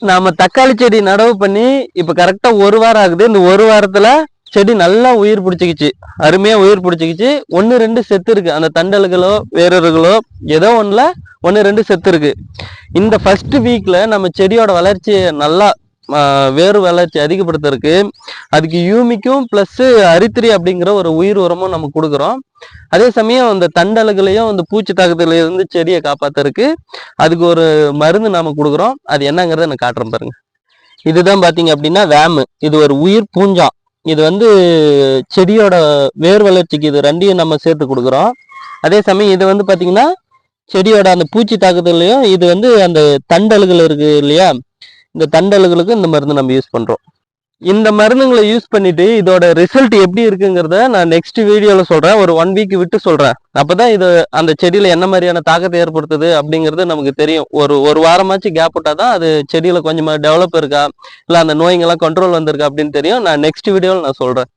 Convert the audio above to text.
நாம தக்காளி செடி நடவு பண்ணி இப்ப கரெக்டா 1 வாரம் ஆகுது. இந்த 1 வாரத்துல செடி நல்லா உயிர் பிடிச்சிக்கிச்சு, அருமையா உயிர் பிடிச்சிக்கிச்சு. 1-2 செத்து இருக்கு, அந்த தண்டல்களோ வேரர்களோ ஏதோ ஒண்ணுல 1-2 செத்து இருக்கு. இந்த ஃபர்ஸ்ட் வீக்ல நம்ம செடியோட வளர்ச்சியை நல்லா வேறு வளர்ச்சி அதிகப்படுத்துறதுக்கு அதுக்கு யூமிக்கும் பிளஸ் அரித்திரி அப்படிங்கிற ஒரு உயிர் உரமும் நம்ம கொடுக்குறோம். அதே சமயம் அந்த தண்டல்களையும் அந்த பூச்சி தாக்கத்துல இருந்து செடியை காப்பாத்துறதுக்கு அதுக்கு ஒரு மருந்து நாம கொடுக்குறோம். அது என்னங்கிறத நான் காட்டுறேன் பாருங்க. இதுதான் பாத்தீங்க அப்படின்னா வேமு. இது ஒரு உயிர் பூஞ்சான். இது வந்து செடியோட வேர் வளர்ச்சிக்கு இது ரெண்டையும் நம்ம சேர்த்து கொடுக்குறோம். அதே சமயம் இது வந்து பாத்தீங்கன்னா செடியோட அந்த பூச்சி தாக்குதலையும் இது வந்து அந்த தண்டல்கள் இருக்கு இல்லையா, இந்த தண்டல்களுக்கு இந்த மருந்து நம்ம யூஸ் பண்றோம். இந்த மருந்துங்களை யூஸ் பண்ணிட்டு இதோட ரிசல்ட் எப்படி இருக்குங்கிறத நான் நெக்ஸ்ட் வீடியோல சொல்றேன். ஒரு 1 வீக் விட்டு சொல்றேன். அப்பதான் இது அந்த செடியில என்ன மாதிரியான தாக்கத்தை ஏற்படுத்துது அப்படிங்கிறது நமக்கு தெரியும். ஒரு வாரமாச்சு கேப் விட்டாதான் அது செடியில கொஞ்சமா டெவலப் இருக்கா, இல்ல அந்த நோய்ங்கெல்லாம் கண்ட்ரோல் வந்திருக்கா அப்படின்னு தெரியும். நான் நெக்ஸ்ட் வீடியோல நான் சொல்றேன்.